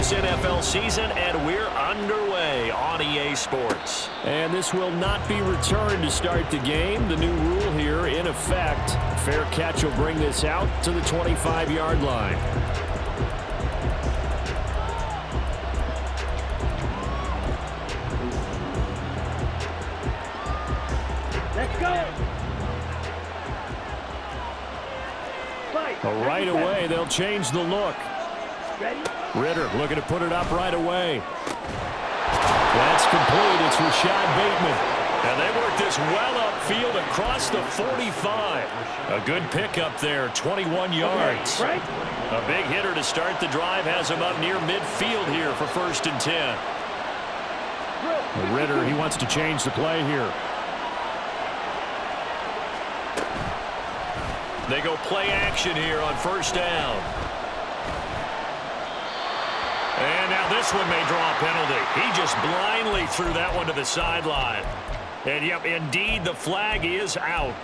this NFL season, and we're underway on EA Sports. And this will not be returned to start the game. The new rule here in effect. Fair catch will bring this out to the 25-yard line. Let's go. Right away, they'll change the look. Ritter looking to put it up right away. That's complete. It's Rashad Bateman. And they work this well upfield across the 45. A good pickup there, 21 yards. A big hitter to start the drive has him up near midfield here for 1st and 10. Ritter, he wants to change the play here. They go play action here on 1st down. And now this one may draw a penalty. He just blindly threw that one to the sideline. And, yep, indeed, the flag is out.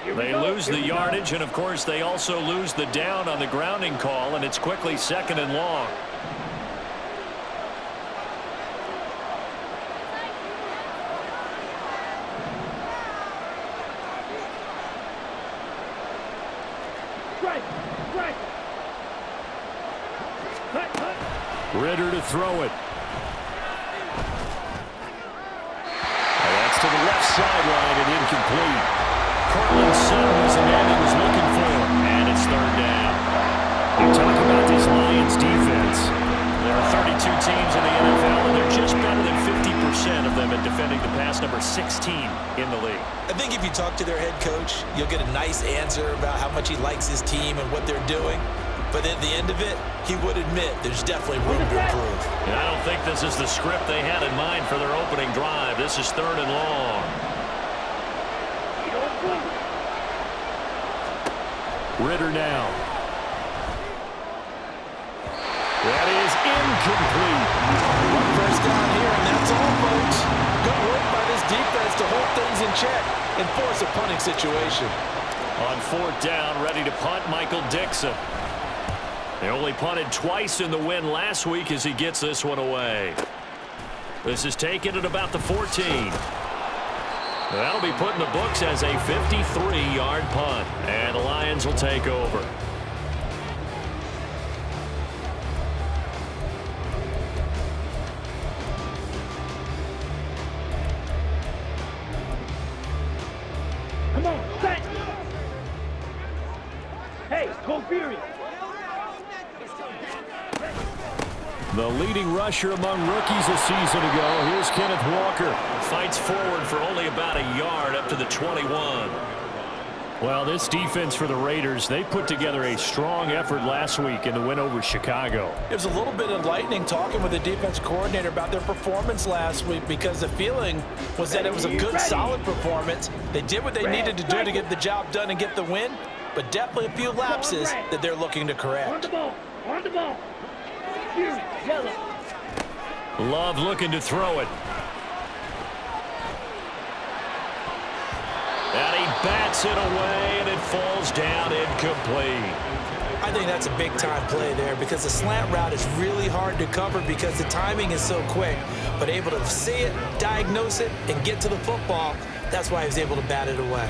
They lose the yardage, and, of course, they also lose the down on the grounding call, and it's quickly 2nd and long. Ritter to throw it. That's to the left sideline and incomplete. Cortland Sutton was the man he was looking for. And it's 3rd down. You talk about this Lions defense. There are 32 teams in the NFL, and they're just better than 50% of them at defending the pass, number 16 in the league. I think if you talk to their head coach, you'll get a nice answer about how much he likes his team and what they're doing. But at the end of it, he would admit there's definitely room to improve. And I don't think this is the script they had in mind for their opening drive. This is 3rd and long. Ritter now. That is incomplete. 1st down here, and that's all, folks. Good work by this defense to hold things in check and force a punting situation. On 4th down, ready to punt, Michael Dixon. They only punted twice in the win last week as he gets this one away. This is taken at about the 14. That'll be put in the books as a 53-yard punt. And the Lions will take over. Come on, set. Hey, go Fury. The leading rusher among rookies a season ago. Here's Kenneth Walker. Fights forward for only about a yard up to the 21. Well, this defense for the Raiders, they put together a strong effort last week in the win over Chicago. It was a little bit enlightening talking with the defense coordinator about their performance last week because the feeling was that it was a good, solid performance. They did what they needed to do to get the job done and get the win, but definitely a few lapses that they're looking to correct. On the ball. On the ball. Fury, yellow. Love looking to throw it. And he bats it away, and it falls down incomplete. I think that's a big-time play there because the slant route is really hard to cover because the timing is so quick. But able to see it, diagnose it, and get to the football, that's why he was able to bat it away.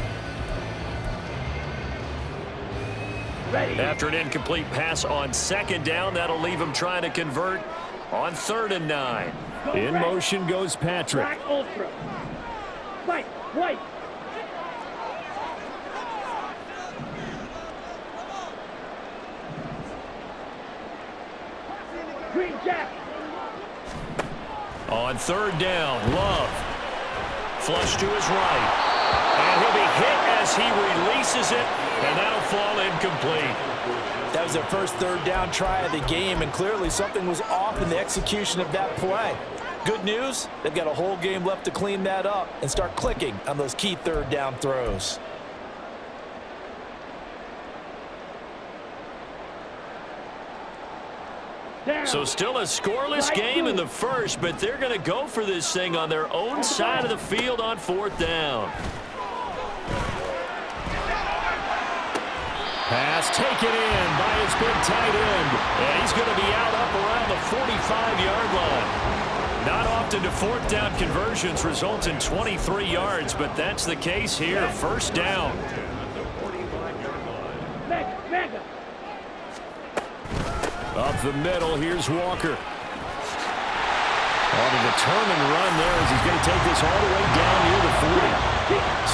After an incomplete pass on 2nd down, that'll leave him trying to convert on 3rd and 9. In motion goes Patrick. Black ultra. White, white. Green jack. On 3rd down, Love. Flush to his right. And he'll be hit as he releases it, and that'll fall incomplete. That was their first 3rd down try of the game, and clearly something was off in the execution of that play. Good news, they've got a whole game left to clean that up and start clicking on those key 3rd down throws. So still a scoreless game in the first, but they're going to go for this thing on their own side of the field on 4th down. Pass taken in by his big tight end. And he's going to be out up around the 45-yard line. Not often do fourth down conversions result in 23 yards, but that's the case here. First down. Up the middle, here's Walker. On the turn and run there as he's going to take this all the way down near the 40.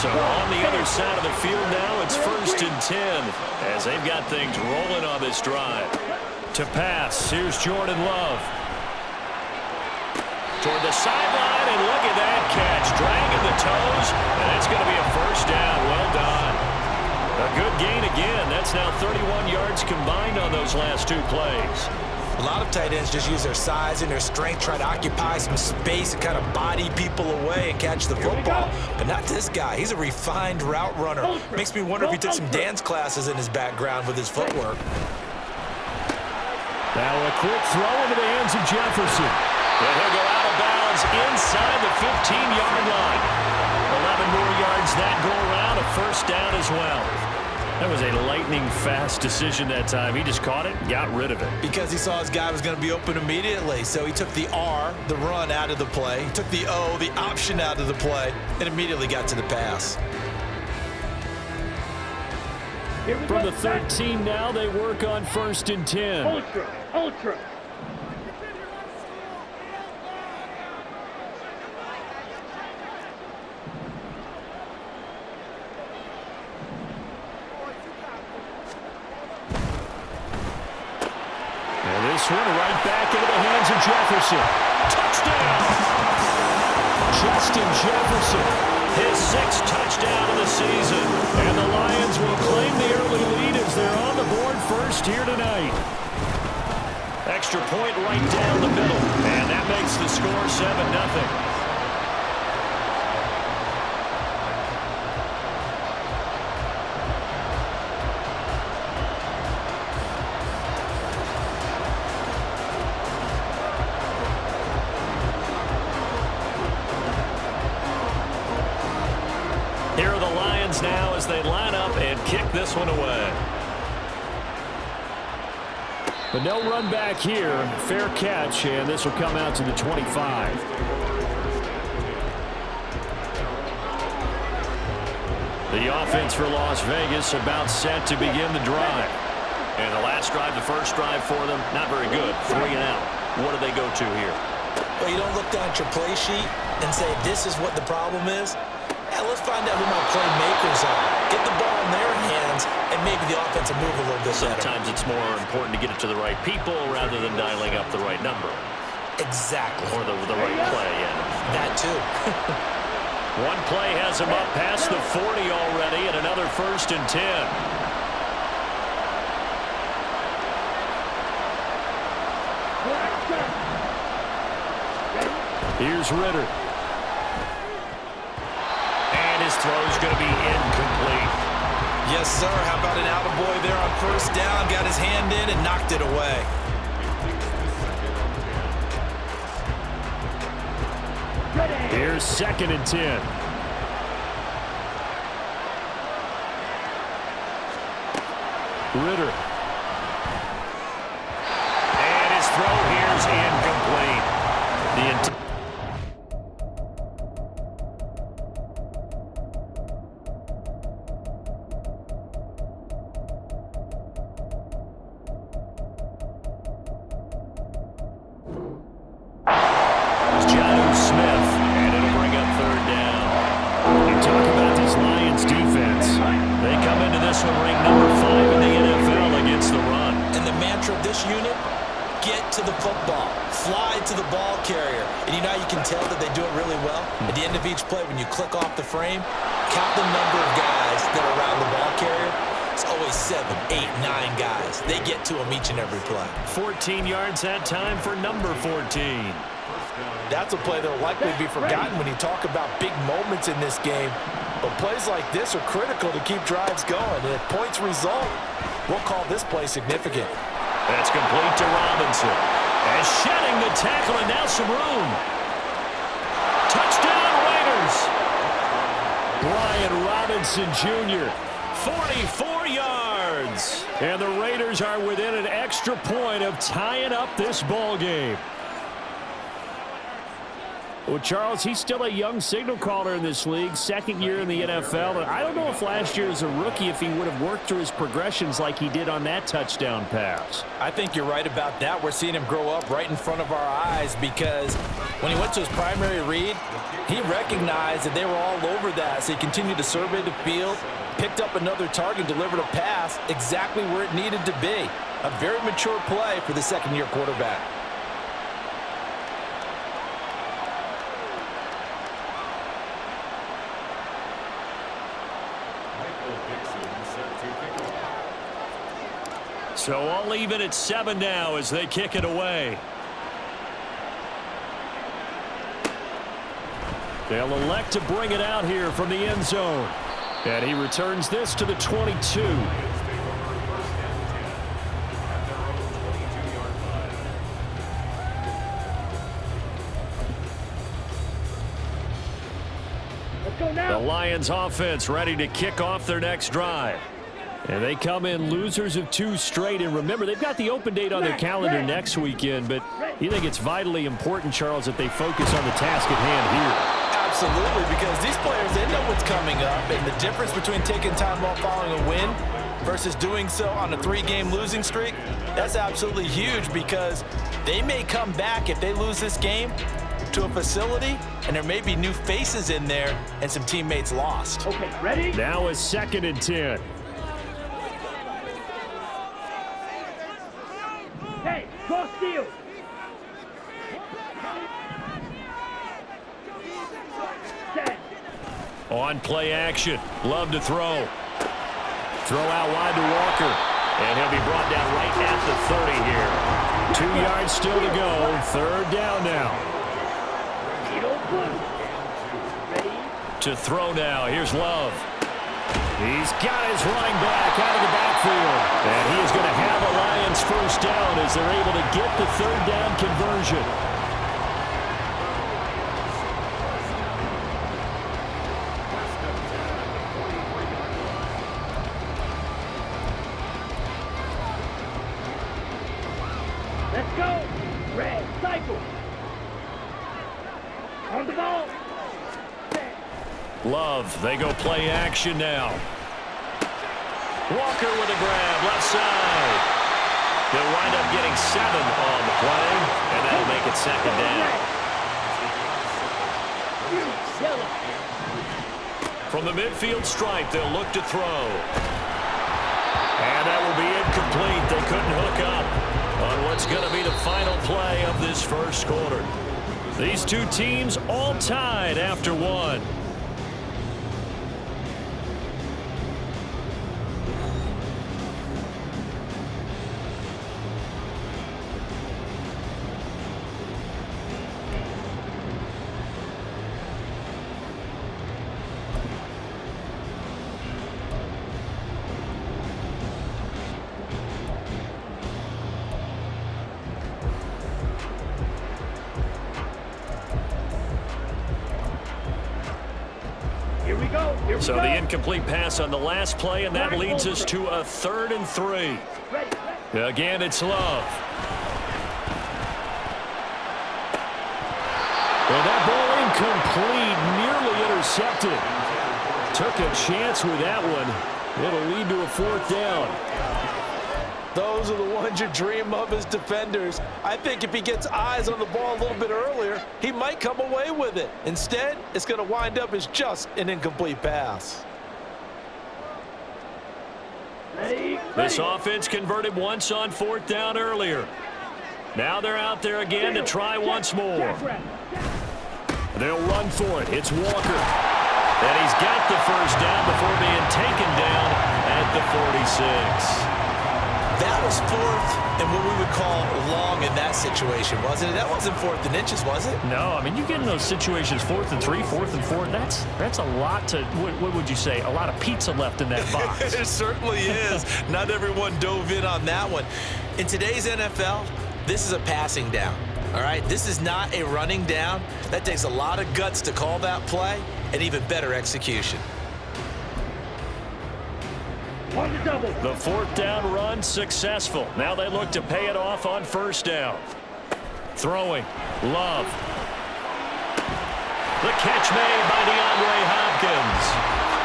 So on the other side of the field now, it's 1st and 10 as they've got things rolling on this drive. To pass, here's Jordan Love. Toward the sideline, and look at that catch. Dragging the toes, and it's going to be a first down. Well done. A good gain again. That's now 31 yards combined on those last 2 plays. A lot of tight ends just use their size and their strength, try to occupy some space and kind of body people away and catch the football. But not this guy. He's a refined route runner. Makes me wonder if he took some dance classes in his background with his footwork. Now a quick throw into the hands of Jefferson. And he'll go out of bounds inside the 15-yard line. 11 more yards that go around, a first down as well. That was a lightning-fast decision that time. He just caught it and got rid of it. Because he saw his guy was going to be open immediately. So he took the R, the run, out of the play. He took the O, the option, out of the play, and immediately got to the pass. From the 13 now, they work on 1st and 10. Ultra. This one right back into the hands of Jefferson. Touchdown! Justin Jefferson. His 6th touchdown of the season. And the Lions will claim the early lead as they're on the board first here tonight. Extra point right down the middle. And that makes the score 7-0. Here are the Lions now as they line up and kick this one away. But no run back here. Fair catch, and this will come out to the 25. The offense for Las Vegas about set to begin the drive. And the last drive, the first drive for them, not very good. 3 and out. What do they go to here? Well, you don't look down at your play sheet and say, this is what the problem is. Yeah, let's find out who my playmakers are. Get the ball in their hands, and maybe the offense will move a little bit better. Sometimes it's more important to get it to the right people rather than dialing up the right number. Exactly. Or the right play, yeah. That too. One play has him up past the 40 already, and another 1st and 10. Here's Ritter. His throw's going to be incomplete. Yes, sir. How about an attaboy there on 1st down? Got his hand in and knocked it away. Here's 2nd and 10. Ritter. And his throw here's incomplete. to the football, fly to the ball carrier. And you know you can tell that they do it really well? At the end of each play, when you click off the frame, count the number of guys that are around the ball carrier. It's always 7, 8, 9 guys. They get to them each and every play. 14 yards that time for number 14. That's a play that will likely be forgotten when you talk about big moments in this game. But plays like this are critical to keep drives going. And if points result, we'll call this play significant. That's complete to Robinson. And shedding the tackle, and now some room. Touchdown, Raiders. Brian Robinson Jr. 44 yards. Lions. And the Raiders are within an extra point of tying up this ball game. Well, Charles, he's still a young signal caller in this league, second year in the NFL. And I don't know if last year as a rookie, if he would have worked through his progressions like he did on that touchdown pass. I think you're right about that. We're seeing him grow up right in front of our eyes because when he went to his primary read, he recognized that they were all over that. So he continued to survey the field, picked up another target, delivered a pass exactly where it needed to be. A very mature play for the second-year quarterback. So all even at 7 now as they kick it away. They'll elect to bring it out here from the end zone. And he returns this to the 22. Let's go now. The Lions offense ready to kick off their next drive. And they come in losers of 2 straight. And remember, they've got the open date on their calendar next weekend. But you think it's vitally important, Charles, that they focus on the task at hand here? Absolutely, because these players, they know what's coming up. And the difference between taking time off following a win versus doing so on a 3-game losing streak, that's absolutely huge because they may come back if they lose this game to a facility, and there may be new faces in there and some teammates lost. Okay, ready? Now a 2nd and 10. Hey, cross field. Set. On play action. Love to throw. Throw out wide to Walker. And he'll be brought down right at the 30 here. 2 yards still to go. 3rd down now. To throw now. Here's Love. He's got his running back out of the backfield. And he is going to have a Lions first down as they're able to get the 3rd down conversion. Let's go. Red, cycle. On the ball. Love, they go play action now. Walker with a grab, left side. They'll wind up getting 7 on the play, and that'll make it 2nd down. From the midfield stripe, they'll look to throw. And that will be incomplete. They couldn't hook up on what's going to be the final play of this first quarter. These 2 teams all tied after 1. So the incomplete pass on the last play, and that leads us to a 3rd and 3. Again, it's Love. And that ball incomplete, nearly intercepted. Took a chance with that one. It'll lead to a 4th down. Those are the ones you dream of as defenders. I think if he gets eyes on the ball a little bit earlier, he might come away with it. Instead, it's going to wind up as just an incomplete pass. This offense converted once on 4th down earlier. Now they're out there again to try once more. They'll run for it. It's Walker. And he's got the first down before being taken down at the 46. That was 4th and what we would call long in that situation, wasn't it? That wasn't 4th and inches, was it? No, I mean, you get in those situations, 4th and 3, 4th and 4. That's a lot to, what would you say, a lot of pizza left in that box. It certainly is. Not everyone dove in on that one. In today's NFL, this is a passing down, all right? This is not a running down. That takes a lot of guts to call that play and even better execution. On the double. The fourth down run successful. Now they look to pay it off on first down. Throwing. Love. The catch made by DeAndre Hopkins.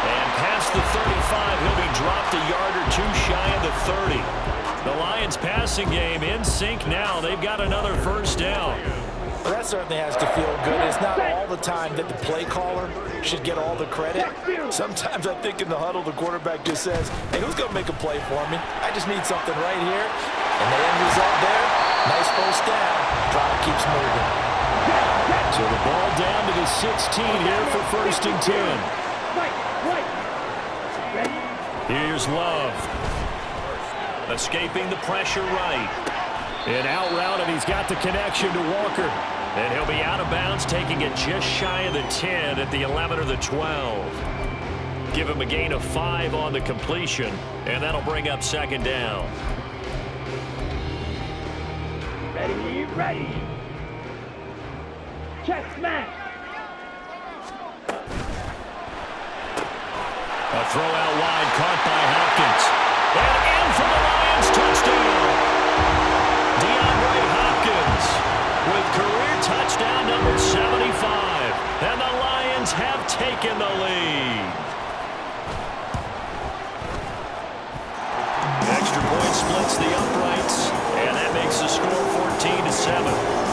And past the 35, he'll be dropped a yard or two shy of the 30. The Lions passing game in sync now. They've got another first down. Well, that certainly has to feel good. It's not all the time that the play caller should get all the credit. Sometimes I think in the huddle, the quarterback just says, hey, who's going to make a play for me? I just need something right here. And the end result there, nice first down. Drive keeps moving. So the ball down to the 16 here for first and 10. Here's Love. Escaping the pressure right. An out route, and he's got the connection to Walker. And he'll be out of bounds, taking it just shy of the 10 at the 11 or the 12. Give him a gain of 5 on the completion, and that'll bring up second down. Ready. Check smash. A throw out wide, caught by Hopkins. And in for the Lions, touchdown. DeAndre Hopkins with career touchdown number 75. And the Lions have taken the lead. Extra point splits the uprights, and that makes the score 14-7.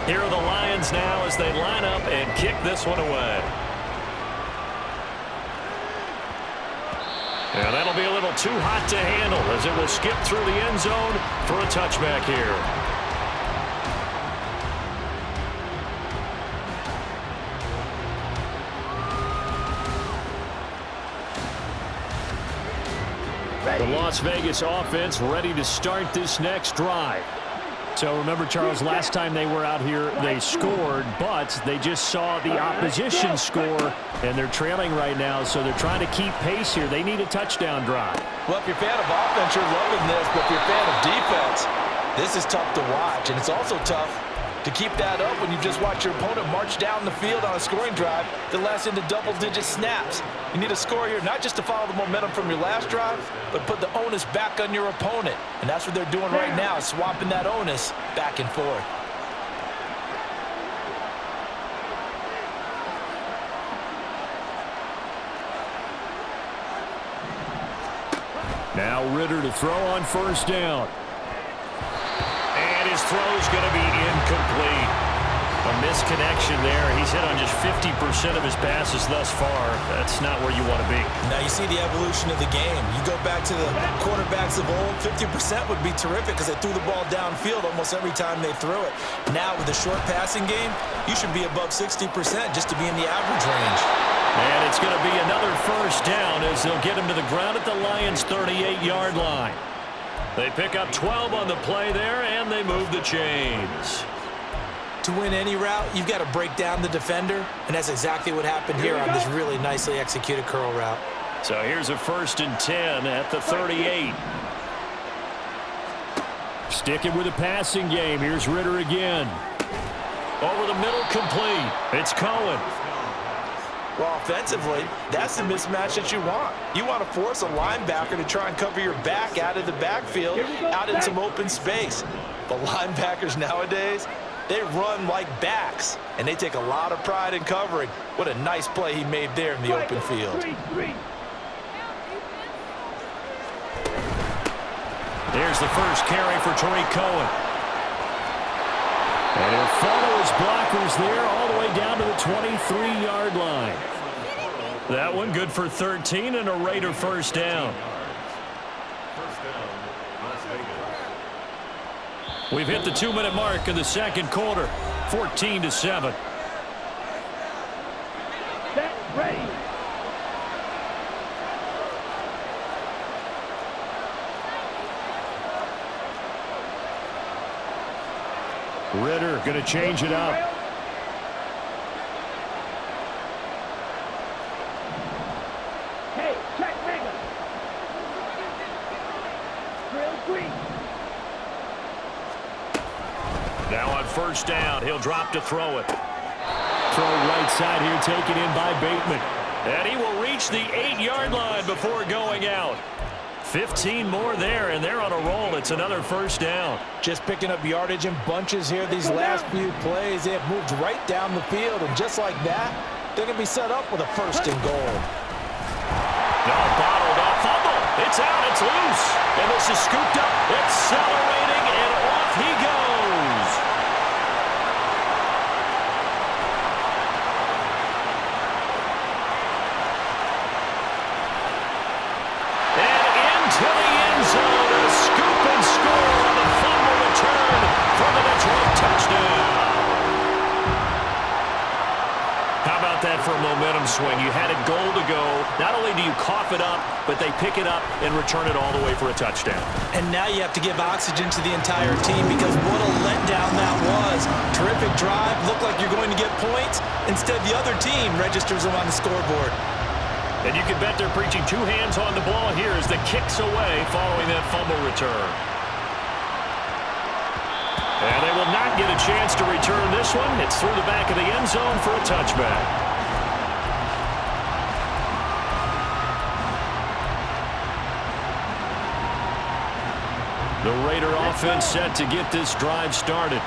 Here are the Lions now as they line up and kick this one away. And that'll be a little too hot to handle as it will skip through the end zone for a touchback here. The Las Vegas offense ready to start this next drive. So remember, Charles, last time they were out here, they scored, but they just saw the opposition score, and they're trailing right now, so they're trying to keep pace here. They need a touchdown drive. Well, if you're a fan of offense, you're loving this, but if you're a fan of defense, this is tough to watch, and it's also tough to keep that up when you just watch your opponent march down the field on a scoring drive that lasts into double-digit snaps. You need a score here, not just to follow the momentum from your last drive, but put the onus back on your opponent. And that's what they're doing right now, swapping that onus back and forth. Now Ritter to throw on first down. And his throw's going to be incomplete. A misconnection there. He's hit on just 50% of his passes thus far. That's not where you want to be. Now you see the evolution of the game. You go back to the quarterbacks of old, 50% would be terrific because they threw the ball downfield almost every time they threw it. Now with the short passing game, you should be above 60% just to be in the average range. And it's going to be another first down as they'll get him to the ground at the Lions' 38-yard line. They pick up 12 on the play there, and they move the chains. To win any route, you've got to break down the defender, and that's exactly what happened here on this really nicely executed curl route. So here's a 1st and 10 at the 38. Sticking with the passing game. Here's Ritter again. Over the middle, complete. It's Cohen. Well, offensively, that's the mismatch that you want. You want to force a linebacker to try and cover your back out of the backfield, out in some open space. The linebackers nowadays, they run like backs, and they take a lot of pride in covering. What a nice play he made there in the open field. There's the first carry for Tariq Cohen. And he'll follow his blockers there all the way down to the 23-yard line. That one good for 13 and a Raider first down. We've hit the 2-minute mark of the second quarter, 14-7. Set, ready. Ritter going to change it up. Hey, check, Mega. Trail green. Now on first down, he'll drop to throw it. Throw right side here, taken in by Bateman. And he will reach the 8-yard line before going out. 15 more there, and they're on a roll. It's another first down. Just picking up yardage in bunches here these last few plays. They have moved right down the field, and just like that, they're going to be set up with a first and goal. No, bottled up, fumble. It's out, it's loose. And this is scooped up, accelerating, and off he goes. And into the end zone, a scoop and score on the fumble return for the Detroit touchdown. How about that for a momentum swing? You had it goal to go. Not only do you cough it up, but they pick it up and return it all the way for a touchdown. And now you have to give oxygen to the entire team because what a letdown that was. Terrific drive. Looked like you're going to get points. Instead, the other team registers them on the scoreboard. And you can bet they're preaching two hands on the ball here as the kick's away following that fumble return. And they will not get a chance to return this one. It's through the back of the end zone for a touchback. The Raider offense set to get this drive started.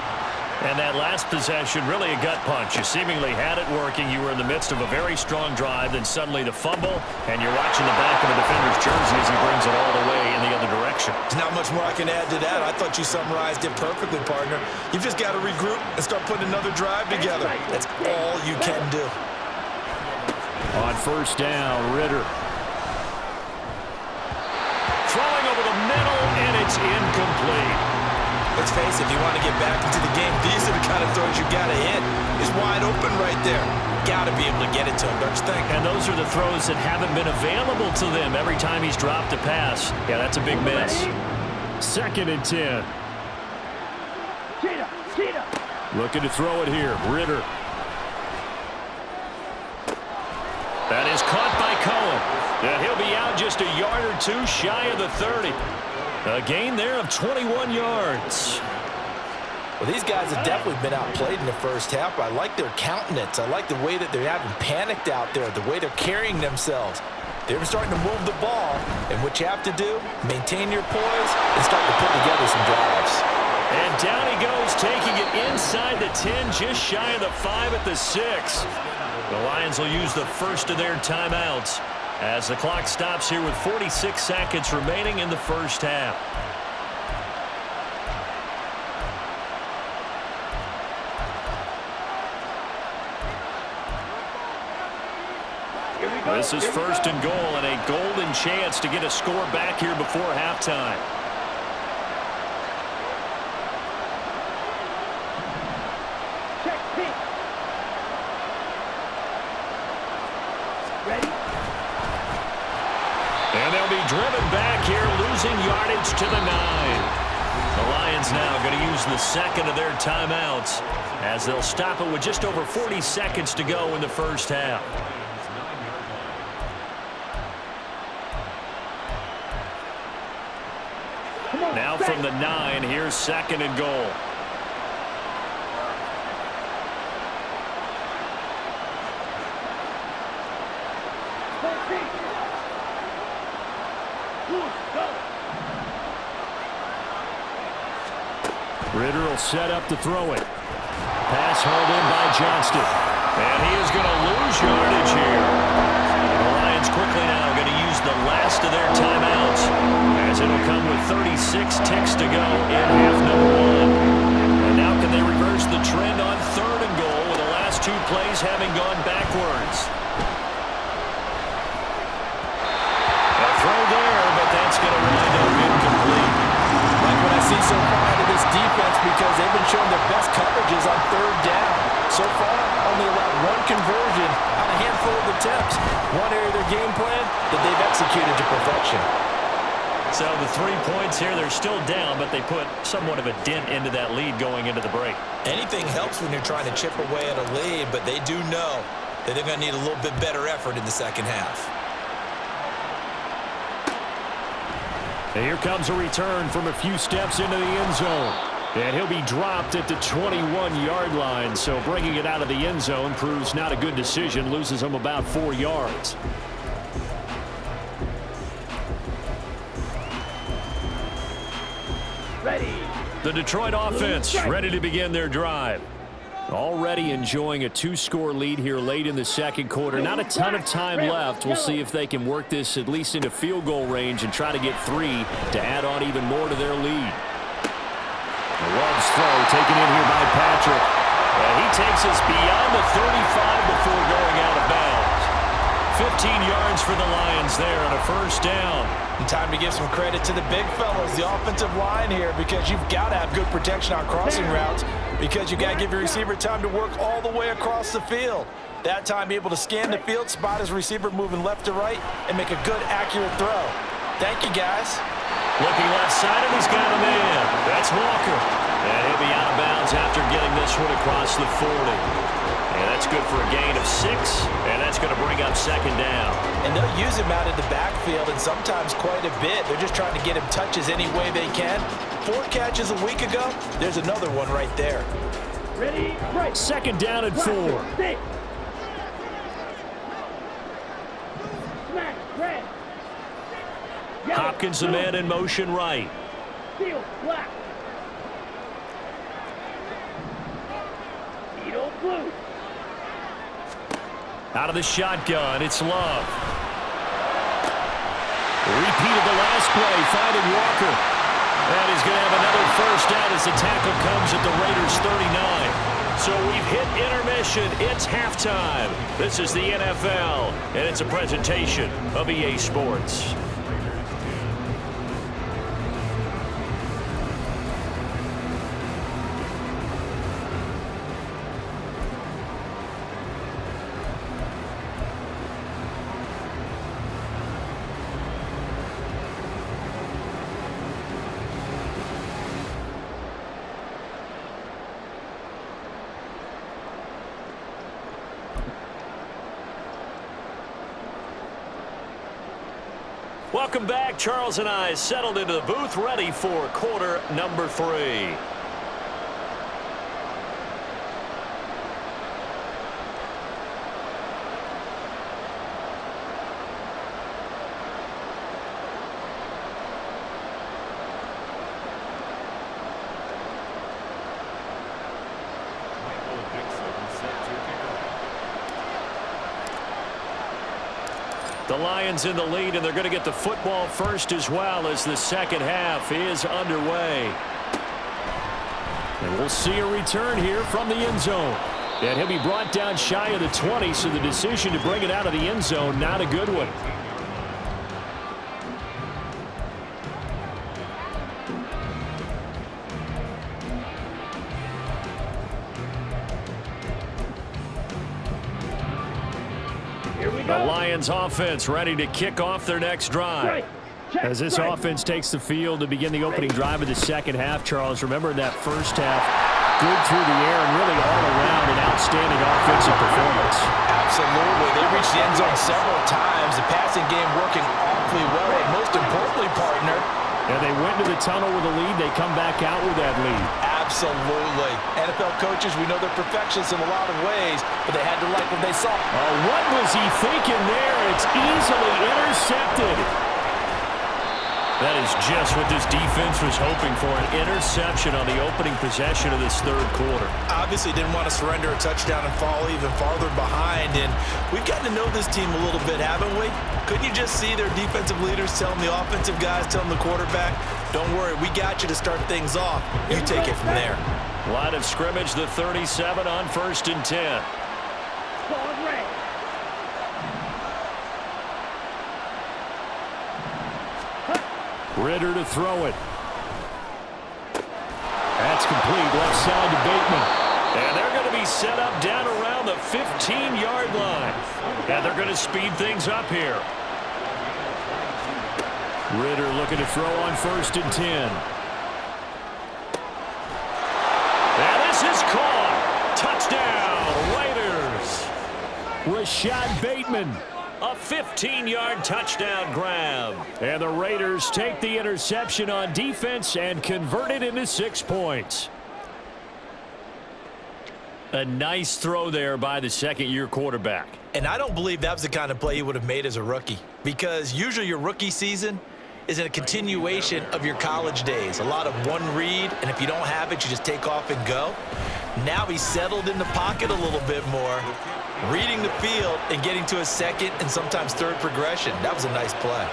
And that last possession, really a gut punch. You seemingly had it working. You were in the midst of a very strong drive, then suddenly the fumble, and you're watching the back of a defender's jersey as he brings it all the way in the other direction. There's not much more I can add to that. I thought you summarized it perfectly, partner. You've just got to regroup and start putting another drive together. That's all you can do. On first down, Ritter. Throwing over the middle, and it's incomplete. Let's face it, if you want to get back into the game, these are the kind of throws you got to hit. He's wide open right there. Got to be able to get it to him, don't you think? And those are the throws that haven't been available to them every time he's dropped a pass. Yeah, that's a big miss. 2nd and 10. Looking to throw it here. Ritter. That is caught by Cohen. And he'll be out just a yard or two shy of the 30. A gain there of 21 yards. Well, these guys have definitely been outplayed in the first half. I like their countenance. I like the way that they're having panicked out there, the way they're carrying themselves. They're starting to move the ball, and what you have to do, maintain your poise and start to put together some drives. And down he goes, taking it inside the 10, just shy of the 5 at the 6. The Lions will use the first of their timeouts as the clock stops here with 46 seconds remaining in the first half. This is 1st and goal, and a golden chance to get a score back here before halftime. Check pitch. Ready? And they'll be driven back here, losing yardage to the 9. The Lions now going to use the second of their timeouts as they'll stop it with just over 40 seconds to go in the first half. Now from the 9, here's 2nd and goal. Ritter will set up to throw it. Pass hauled in by Johnston. And he is going to lose yardage here. The Lions quickly now going to use the last of their timeouts as it'll come with 36 ticks to go in half number 1. And now can they reverse the trend on 3rd and goal with the last 2 plays having gone backwards. A throw there, but that's going to wind up incomplete. Like what I see so far out of this defense because they've been showing their best coverages on 3rd down. So far, only allowed 1 conversion on a handful of attempts. One area of their game plan that they've executed to perfection. So the 3 points here, they're still down, but they put somewhat of a dent into that lead going into the break. Anything helps when you're trying to chip away at a lead, but they do know that they're going to need a little bit better effort in the second half. And here comes a return from a few steps into the end zone. And he'll be dropped at the 21-yard line. So bringing it out of the end zone proves not a good decision. Loses him about 4 yards. Ready. The Detroit offense ready to begin their drive. Already enjoying a 2-score lead here late in the second quarter. Not a ton of time left. We'll see if they can work this at least into field goal range and try to get 3 to add on even more to their lead. The Love's throw taken in here by Patrick. And he takes us beyond the 35 before going out of bounds. 15 yards for the Lions there on a first down. And time to give some credit to the big fellas, the offensive line here, because you've got to have good protection on crossing routes, because you got to give your receiver time to work all the way across the field. That time, be able to scan the field, spot his receiver moving left to right, and make a good, accurate throw. Thank you, guys. Looking left side, and he's got a man. That's Walker. And he'll be out of bounds after getting this one across the 40. And that's good for a gain of 6, and that's going to bring up second down. And they'll use him out of the backfield, and sometimes quite a bit. They're just trying to get him touches any way they can. 4 catches a week ago, there's another one right there. Ready, right. Second down and 4. Six. Smash, red. Yellow, Hopkins, the man in motion right. Field, black. Needle, blue. Out of the shotgun, it's Love. Repeat of the last play, finding Walker. And he's going to have another first down as the tackle comes at the Raiders' 39. So we've hit intermission. It's halftime. This is the NFL, and it's a presentation of EA Sports. Welcome back. Charles and I settled into the booth, ready for quarter number 3. The Lions in the lead, and they're going to get the football first as well as the second half is underway. And we'll see a return here from the end zone. And he'll be brought down shy of the 20, so the decision to bring it out of the end zone, not a good one. The Lions offense ready to kick off their next drive. As this offense takes the field to begin the opening drive of the second half, Charles, remember that first half, good through the air and really all around an outstanding offensive performance. Absolutely. They reached the end zone several times. The passing game working awfully well, and most importantly, partner. And they went to the tunnel with a lead. They come back out with that lead. Absolutely. NFL coaches, we know they're perfectionists in a lot of ways, but they had to like what they saw. What was he thinking there? It's easily intercepted. That is just what this defense was hoping for, an interception on the opening possession of this third quarter. Obviously didn't want to surrender a touchdown and fall even farther behind, and we've gotten to know this team a little bit, haven't we? Couldn't you just see their defensive leaders telling the offensive guys, telling the quarterback, don't worry, we got you to start things off. You take it from there. Line of scrimmage, the 37 on 1st and 10. Ritter to throw it. That's complete. Left side to Bateman. And they're going to be set up down around the 15-yard line. And they're going to speed things up here. Ritter looking to throw on 1st and 10. And this is caught. Touchdown, Raiders. Rashad Bateman A 15-yard touchdown grab. And the Raiders take the interception on defense and convert it into 6 points. A nice throw there by the second-year quarterback. And I don't believe that was the kind of play he would have made as a rookie, because usually your rookie season is a continuation of your college days. A lot of one read, and if you don't have it, you just take off and go. Now he's settled in the pocket a little bit more, reading the field and getting to a second and sometimes third progression. That was a nice play.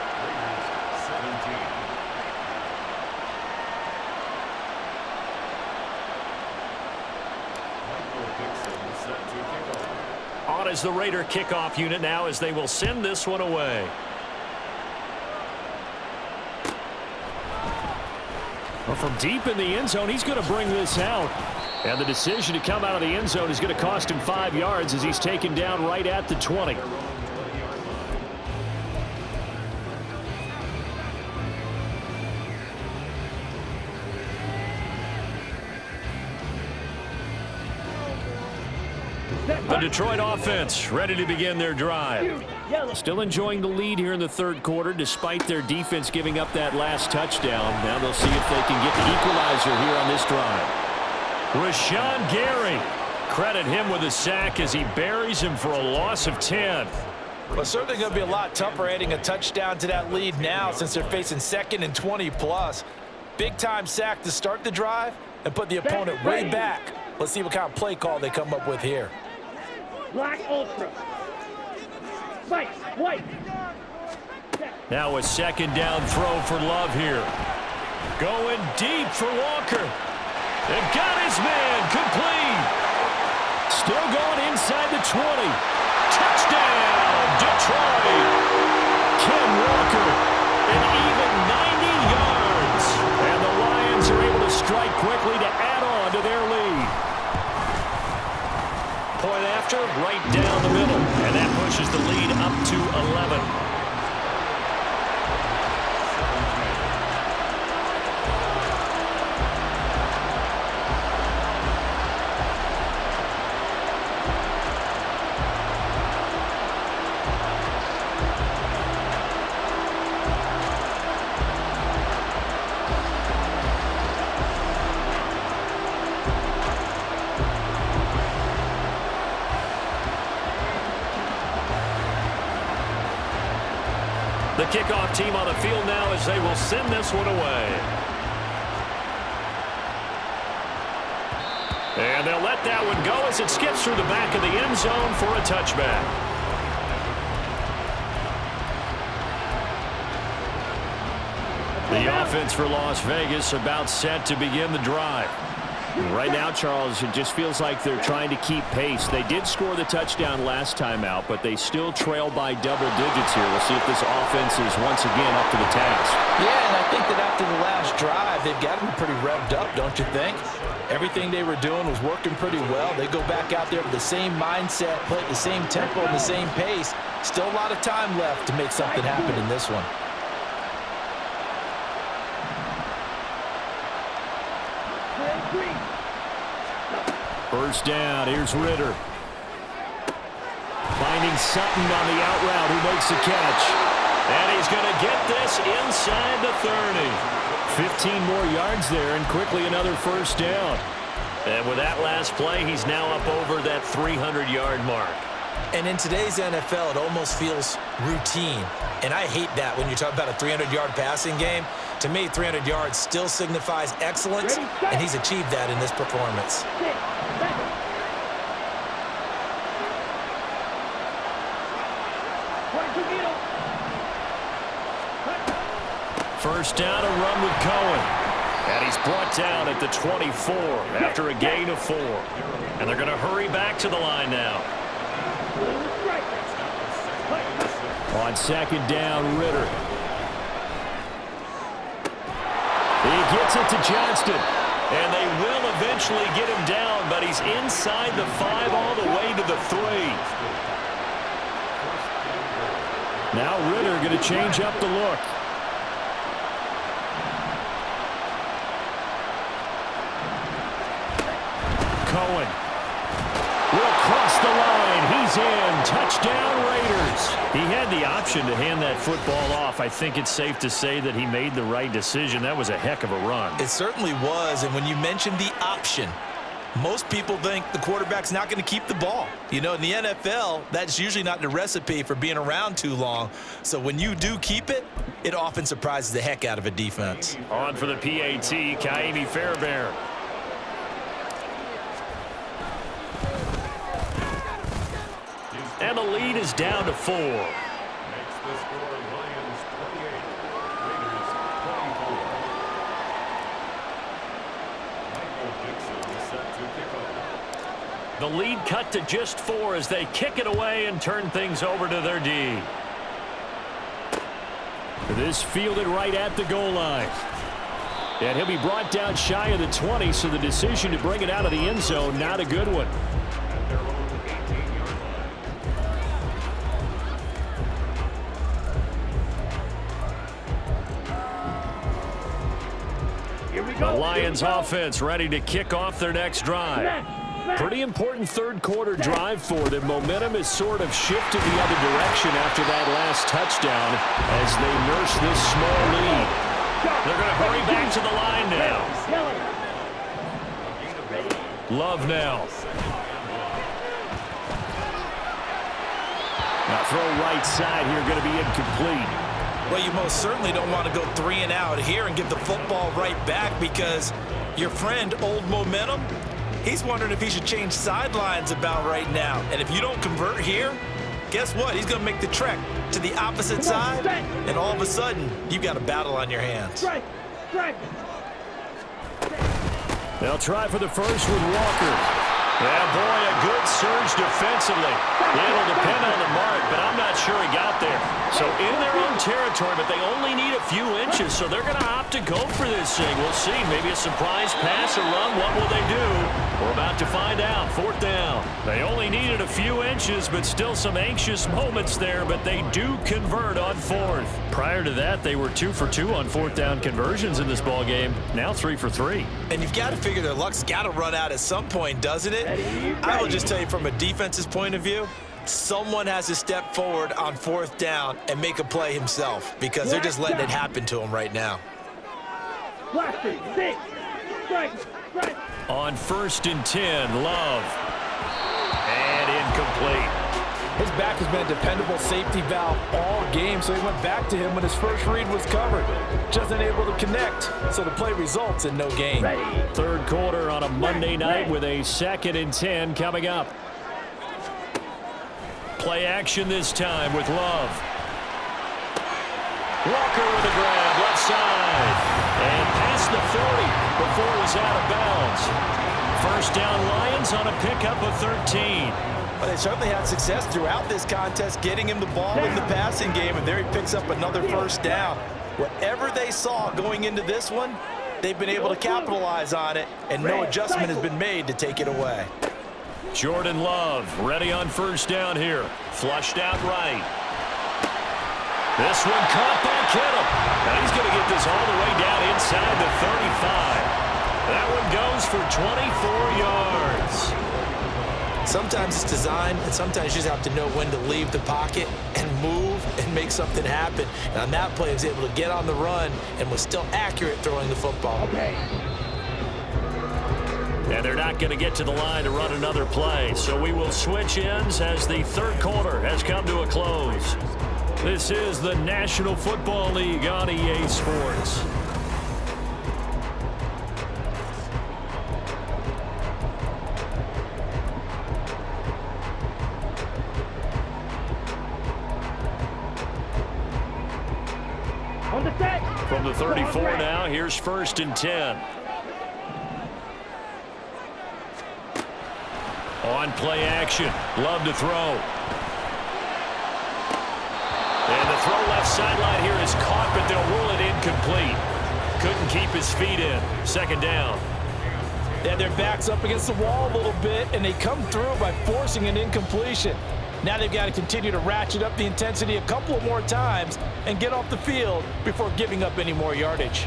On is the Raider kickoff unit now as they will send this one away. Well, from deep in the end zone, he's going to bring this out. And the decision to come out of the end zone is going to cost him 5 yards as he's taken down right at the 20. The Detroit offense ready to begin their drive. Still enjoying the lead here in the third quarter despite their defense giving up that last touchdown. Now they'll see if they can get the equalizer here on this drive. Rashawn Gary. Credit him with a sack as he buries him for a loss of 10. Well, certainly going to be a lot tougher adding a touchdown to that lead now since they're facing 2nd and 20+. Big-time sack to start the drive and put the opponent way back. Let's see what kind of play call they come up with here. Black Ultra. White. Now a second down throw for Love here. Going deep for Walker. And got his man complete. Still going inside the 20. Touchdown, Detroit. Ken Walker. An even 90 yards. And the Lions are able to strike quickly to add on to their lead. Point after, right down the middle. And that pushes the lead up to 11. The kickoff team on the field now as they will send this one away. And they'll let that one go as it skips through the back of the end zone for a touchback. The offense for Las Vegas about set to begin the drive. Right now, Charles, it just feels like they're trying to keep pace. They did score the touchdown last time out, but they still trail by double digits here. We'll see if this offense is once again up to the task. Yeah, and I think that after the last drive, they've got to be pretty revved up, don't you think? Everything they were doing was working pretty well. They go back out there with the same mindset, play at the same tempo and the same pace. Still a lot of time left to make something happen in this one. First down, here's Ritter. Finding Sutton on the out route, who makes the catch. And he's going to get this inside the 30. 15 more yards there, and quickly another first down. And with that last play, he's now up over that 300-yard mark. And in today's NFL, it almost feels routine. And I hate that when you talk about a 300-yard passing game. To me, 300 yards still signifies excellence, and he's achieved that in this performance. First down, a run with Cohen. And he's brought down at the 24 after a gain of 4. And they're going to hurry back to the line now. On second down, Ritter. He gets it to Johnston. And they will eventually get him down, but he's inside the 5 all the way to the 3. Now Ritter going to change up the look. Cohen will cross the line. He's in. Touchdown, Raiders. He had the option to hand that football off. I think it's safe to say that he made the right decision. That was a heck of a run. It certainly was, and when you mentioned the option, most people think the quarterback's not going to keep the ball. You know, in the NFL, that's usually not the recipe for being around too long. So when you do keep it, it often surprises the heck out of a defense. On for the PAT, Kaimi Fairbairn. And the lead is down to 4. The lead cut to just 4 as they kick it away and turn things over to their D. This fielded right at the goal line. And he'll be brought down shy of the 20, so the decision to bring it out of the end zone, not a good one. The Lions offense ready to kick off their next drive. Pretty important third quarter drive for them. Momentum has sort of shifted the other direction after that last touchdown as they nurse this small lead. They're going to hurry back to the line now. Love now. Now throw right side here, going to be incomplete. Well, you most certainly don't want to go 3 and out here and give the football right back because your friend, Old Momentum, he's wondering if he should change sidelines about right now. And if you don't convert here, guess what? He's going to make the trek to the opposite side, and all of a sudden, you've got a battle on your hands. They'll try for the first with Walker. Yeah, boy, a good surge defensively. It'll depend on the mark, but I'm not sure he got there. So in their own territory, but they only need a few inches, so they're going to opt to go for this thing. We'll see. Maybe a surprise pass or run. What will they do? We're about to find out. 4th down. They only needed a few inches, but still some anxious moments there, but they do convert on 4th. Prior to that, they were 2 for 2 on 4th down conversions in this ball game. Now 3 for 3. And you've got to figure their luck's got to run out at some point, doesn't it? I will just tell you from a defense's point of view, someone has to step forward on 4th down and make a play himself because they're just letting it happen to him right now. On 1st and 10, Love. And incomplete. His back has been a dependable safety valve all game, so he went back to him when his first read was covered. Just unable to connect, so the play results in no gain. Third quarter on a Monday night with a 2nd and 10 coming up. Play action this time with Love. Walker with a grab, left side. And past the 40 before it was out of bounds. First down Lions on a pickup of 13. Well, they certainly had success throughout this contest getting him the ball in the passing game, and there he picks up another first down. Whatever they saw going into this one, they've been able to capitalize on it, and no adjustment has been made to take it away. Jordan Love ready on first down here. Flushed out right. This one caught by Kittle. Now he's going to get this all the way down inside the 35. That one goes for 24 yards. Sometimes it's design, and sometimes you just have to know when to leave the pocket and move and make something happen. And on that play, he was able to get on the run and was still accurate throwing the football. And they're not going to get to the line to run another play. So we will switch ends as the third quarter has come to a close. This is the National Football League on EA Sports. From the 34 now, here's 1st and 10. On play action, Love to throw. And the throw left sideline here is caught, but they'll rule it incomplete. Couldn't keep his feet in. 2nd down. Yeah, their back's up against the wall a little bit, and they come through by forcing an incompletion. Now they've got to continue to ratchet up the intensity a couple of more times and get off the field before giving up any more yardage.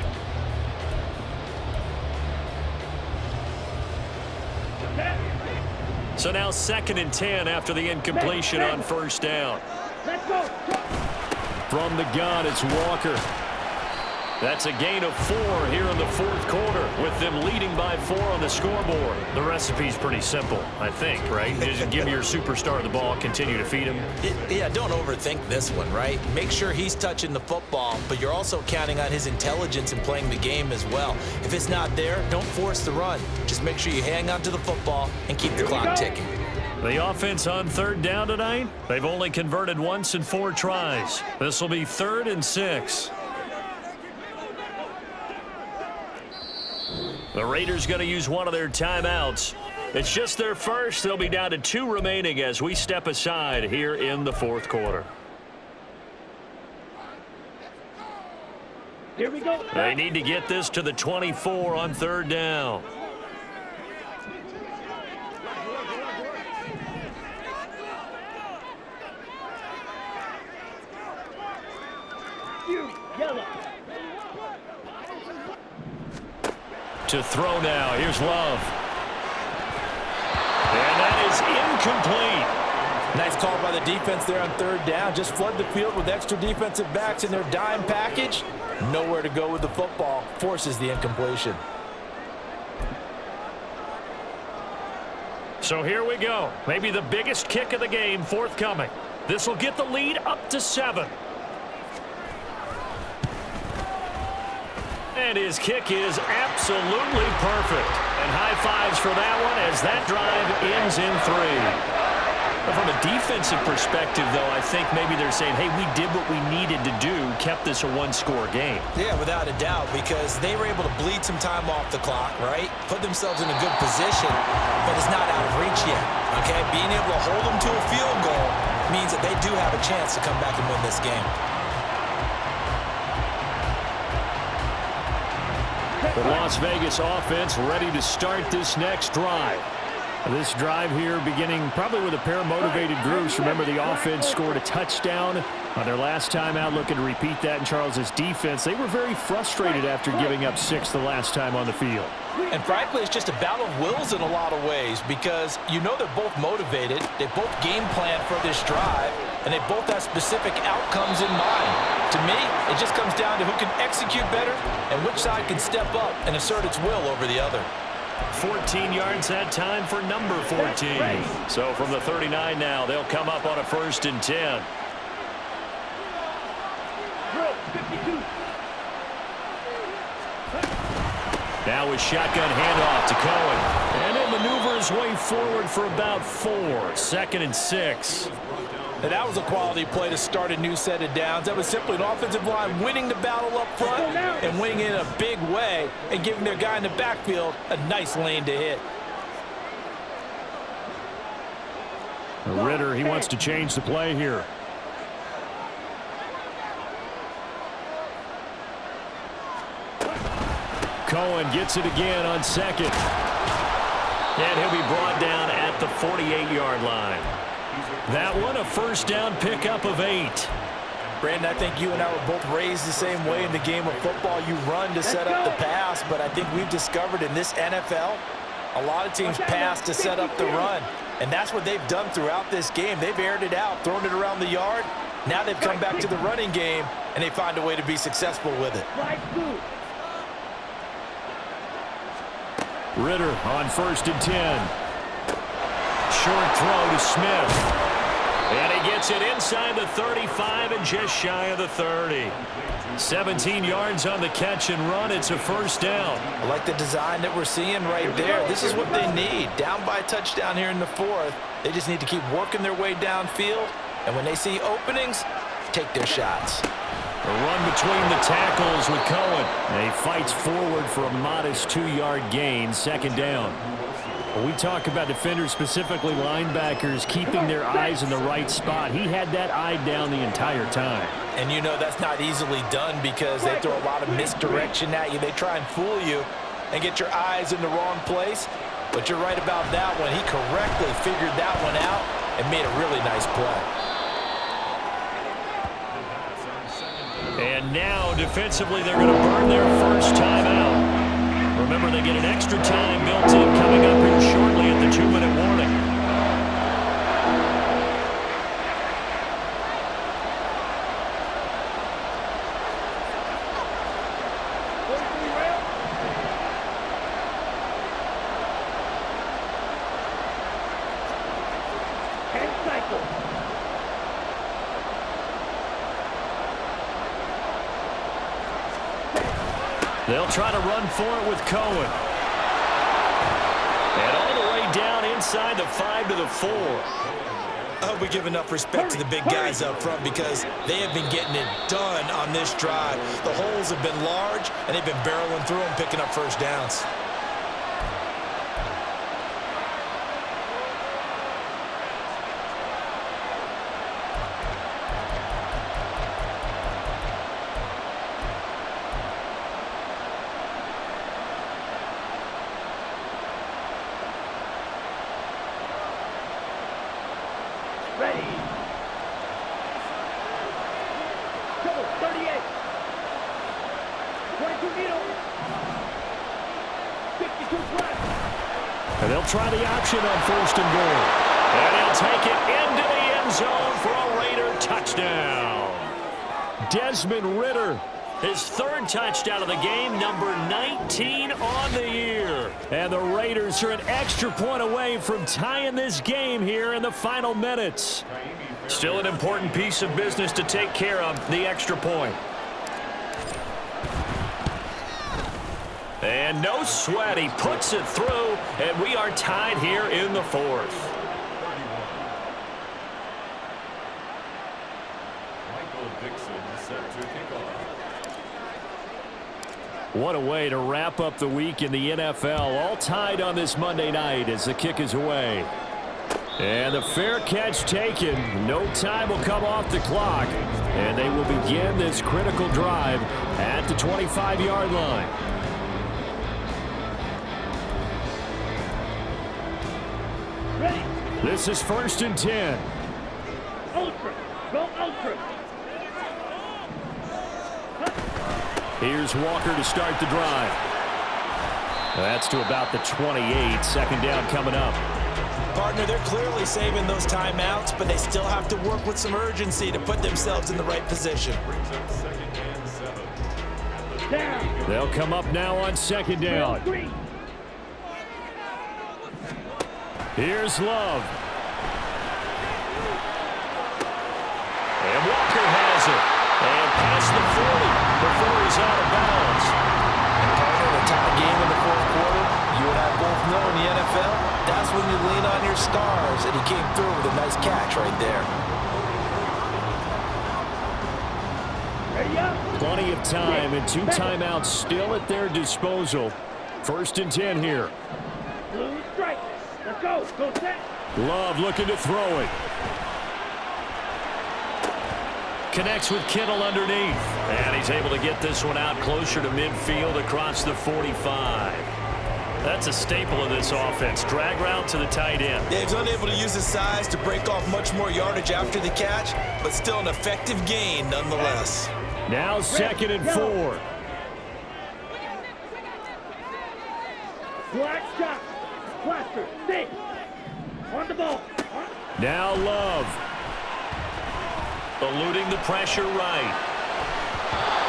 So now 2nd and 10 after the incompletion on first down. Let's go. From the gun, it's Walker. That's a gain of 4 here in the fourth quarter, with them leading by 4 on the scoreboard. The recipe's pretty simple, I think, right? Just give your superstar the ball, continue to feed him. Yeah, don't overthink this one, right? Make sure he's touching the football, but you're also counting on his intelligence in playing the game as well. If it's not there, don't force the run. Just make sure you hang on to the football and keep the clock ticking. The offense on third down tonight, they've only converted once in 4 tries. This will be 3rd and 6. The Raiders going to use one of their timeouts. It's just their first. They'll be down to 2 remaining as we step aside here in the fourth quarter. Here we go. They need to get this to the 24 on third down. Yellow. To throw now. Here's Love. And that is incomplete. Nice call by the defense there on third down. Just flood the field with extra defensive backs in their dime package. Nowhere to go with the football. Forces the incompletion. So here we go. Maybe the biggest kick of the game forthcoming. This will get the lead up to 7. And his kick is absolutely perfect. And high fives for that one as that drive ends in 3. But from a defensive perspective, though, I think maybe they're saying, hey, we did what we needed to do, kept this a 1-score game. Yeah, without a doubt, because they were able to bleed some time off the clock, right? Put themselves in a good position, but it's not out of reach yet, okay? Being able to hold them to a field goal means that they do have a chance to come back and win this game. The Las Vegas offense ready to start this next drive. This drive here beginning probably with a pair of motivated groups. Remember, the offense scored a touchdown on their last time out. Looking to repeat that in Charles's defense. They were very frustrated after giving up 6 the last time on the field. And frankly, it's just a battle of wills in a lot of ways because you know they're both motivated. They both game plan for this drive, and they both have specific outcomes in mind. To me, it just comes down to who can execute better and which side can step up and assert its will over the other. 14 yards that time for number 14. So from the 39 now, they'll come up on a 1st and 10. Now a shotgun handoff to Cohen. And he'll maneuver his way forward for about 4. 2nd and 6. And that was a quality play to start a new set of downs. That was simply an offensive line winning the battle up front and winning it in a big way and giving their guy in the backfield a nice lane to hit. Ritter, he wants to change the play here. Cohen gets it again on 2nd. And he'll be brought down at the 48-yard line. That one, a 1st down pickup of 8. Brandon, I think you and I were both raised the same way in the game of football. You run to set up the pass, but I think we've discovered in this NFL, a lot of teams pass to set up the run. And that's what they've done throughout this game. They've aired it out, thrown it around the yard. Now they've come back to the running game, and they find a way to be successful with it. Ritter on 1st and 10. Short throw to Smith. And he gets it inside the 35 and just shy of the 30. 17 yards on the catch and run. It's a 1st down. I like the design that we're seeing right there. This is what they need. Down by a touchdown here in the 4th. They just need to keep working their way downfield. And when they see openings, take their shots. A run between the tackles with Cohen. And he fights forward for a modest 2-yard gain. 2nd down. When we talk about defenders, specifically linebackers, keeping their eyes in the right spot, he had that eye down the entire time. And you know that's not easily done because they throw a lot of misdirection at you. They try and fool you and get your eyes in the wrong place. But you're right about that one. He correctly figured that one out and made a really nice play. And now, defensively, they're going to burn their 1st timeout. Remember, they get an extra time built in coming up here shortly at the 2-minute warning. They'll try to run for it with Cohen. And all the way down inside the 5 to the 4. I hope we give enough respect to the big guys up front because they have been getting it done on this drive. The holes have been large, and they've been barreling through them, picking up first downs. Ready. Go, 38. 22 middle. 52 flat. And they'll try the option on 1st and goal. And he'll take it into the end zone for a Raider touchdown. Desmond Ridder, his 3rd touchdown of the game, number 19 on the year. And the Raiders are an extra point away from tying this game here in the final minutes. Still an important piece of business to take care of, the extra point. And no sweat, he puts it through, and we are tied here in the 4th. What a way to wrap up the week in the NFL. All tied on this Monday night as the kick is away. And the fair catch taken. No time will come off the clock. And they will begin this critical drive at the 25-yard line. Ready. This is 1st and 10. Ultra. Go ultra. Here's Walker to start the drive. That's to about the 28. 2nd down coming up. Partner, they're clearly saving those timeouts, but they still have to work with some urgency to put themselves in the right position. Down. They'll come up now on 2nd down. 3. Here's Love. And Walker has it. And past the 40 before he's out of bounds. And partner, the tie game in the 4th quarter, you and I both know in the NFL, that's when you lean on your stars, and he came through with a nice catch right there. Ready up. Plenty of time and 2 timeouts still at their disposal. 1st and 10 here. Blue strike. Let's go. Go set. Love looking to throw it. Connects with Kittle underneath. And he's able to get this one out closer to midfield across the 45. That's a staple of this offense. Drag route to the tight end. Yeah, he's unable to use his size to break off much more yardage after the catch, but still an effective gain nonetheless. Now 2nd and 4. Black shot. Blaster. Stay. On the ball. Now Love. Eluding the pressure right.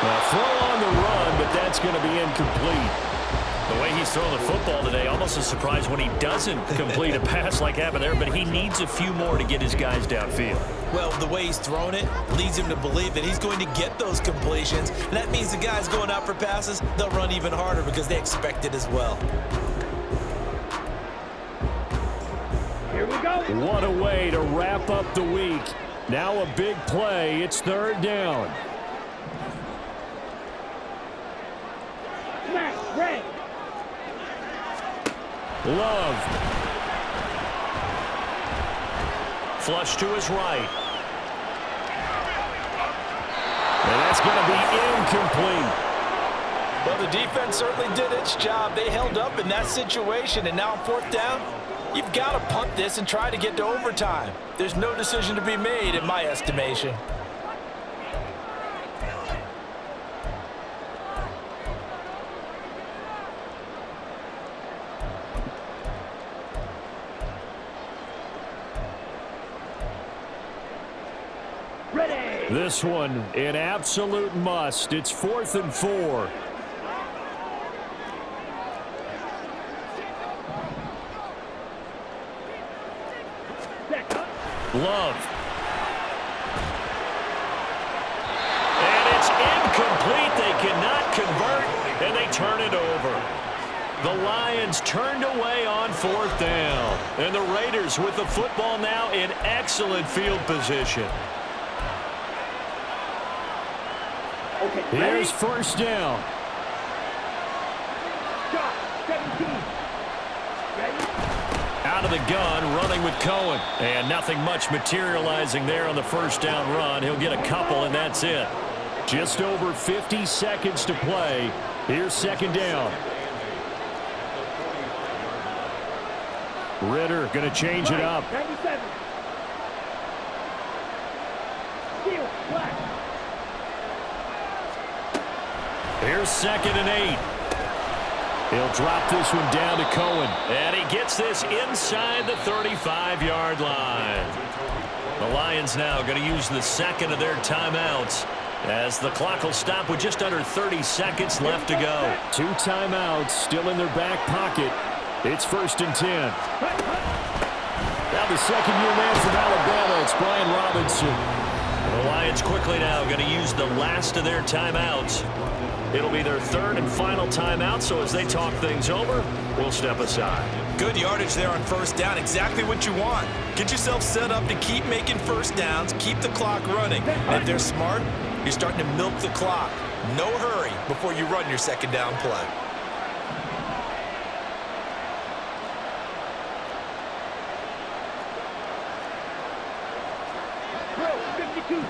Now throw on the run, but that's going to be incomplete. The way he's throwing the football today, almost a surprise when he doesn't complete a pass like happened there, but he needs a few more to get his guys downfield. Well, the way he's thrown it leads him to believe that he's going to get those completions, and that means the guys going out for passes, they'll run even harder because they expect it as well. Here we go. What a way to wrap up the week. Now a big play. It's 3rd down. Smash. Red. Love. Flush to his right. And that's going to be incomplete. Well, the defense certainly did its job. They held up in that situation, and now on 4th down, you've got to punt this and try to get to overtime. There's no decision to be made, in my estimation. Ready. This one, an absolute must. It's 4th and 4. Love. And it's incomplete. They cannot convert, and they turn it over. The Lions turned away on 4th down. And the Raiders with the football now in excellent field position. Okay, Here's 1st down. Shot, 17. Ready? Out of the gun, running with Cohen. And nothing much materializing there on the 1st down run. He'll get a couple, and that's it. Just over 50 seconds to play. Here's 2nd down. Ritter going to change it up. 97. Steal, black. Here's 2nd and 8. He'll drop this one down to Cohen. And he gets this inside the 35-yard line. The Lions now going to use the 2nd of their timeouts as the clock will stop with just under 30 seconds left to go. 2 timeouts still in their back pocket. It's 1st and 10. Now the second-year man from Alabama, it's Brian Robinson. The Lions quickly now going to use the last of their timeouts. It'll be their 3rd and final timeout, so as they talk things over, we'll step aside. Good yardage there on 1st down. Exactly what you want. Get yourself set up to keep making 1st downs, keep the clock running. And if they're smart, you're starting to milk the clock. No hurry before you run your 2nd down play. Bro, 52.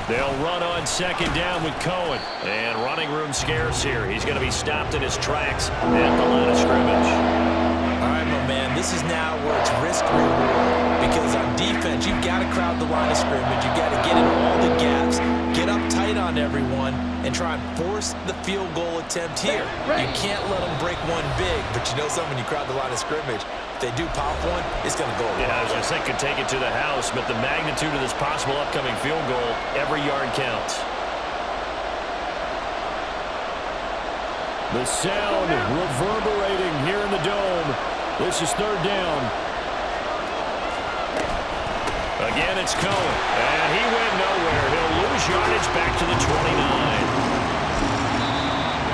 They'll run on 2nd down with Cohen. And running room scarce here. He's going to be stopped in his tracks at the line of scrimmage. All right, my man, this is now where it's risk-reward. Because on defense, you've got to crowd the line of scrimmage. You've got to get in all the gaps, get up tight on everyone, and try and force the field goal attempt here. You can't let them break one big, but you know something, when you crowd the line of scrimmage, if they do pop one, it's going to go. Yeah, I was going to say could take it to the house, but the magnitude of this possible upcoming field goal, every yard counts. The sound reverberating here in the dome. This is 3rd down. Again, it's Cohen. And he went nowhere. He'll lose yardage back to the 29.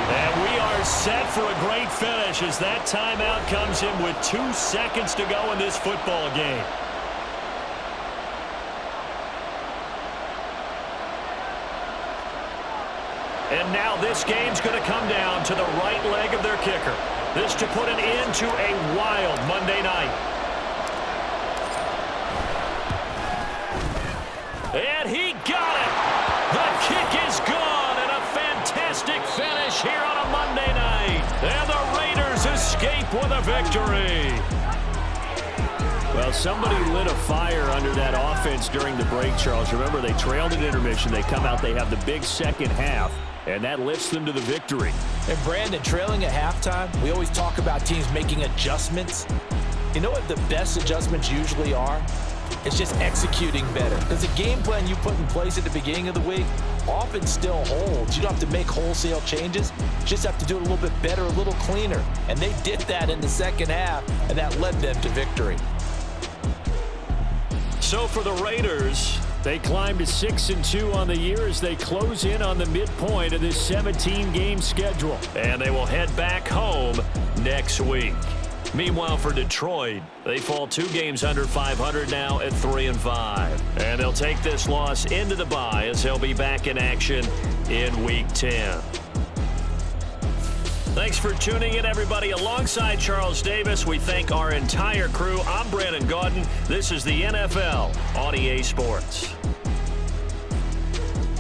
And we are set for a great finish as that timeout comes in with 2 seconds to go in this football game. And now this game's going to come down to the right leg of their kicker. This to put an end to a wild Monday night. And he got it! The kick is gone, and a fantastic finish here on a Monday night. And the Raiders escape with a victory. Well, somebody lit a fire under that offense during the break, Charles. Remember, they trailed at intermission. They come out, they have the big second half, and that lifts them to the victory. And Brandon, trailing at halftime, we always talk about teams making adjustments. You know what the best adjustments usually are? It's just executing better. Because the game plan you put in place at the beginning of the week often still holds. You don't have to make wholesale changes. You just have to do it a little bit better, a little cleaner. And they did that in the second half, and that led them to victory. So for the Raiders, they climb to 6-2 on the year as they close in on the midpoint of this 17-game schedule. and they will head back home next week. Meanwhile, for Detroit, they fall 2 games under 500 now at 3-5. And they'll take this loss into the bye as they'll be back in action in Week 10. Thanks for tuning in, everybody. Alongside Charles Davis, we thank our entire crew. I'm Brandon Gaudin. This is the NFL on EA Sports.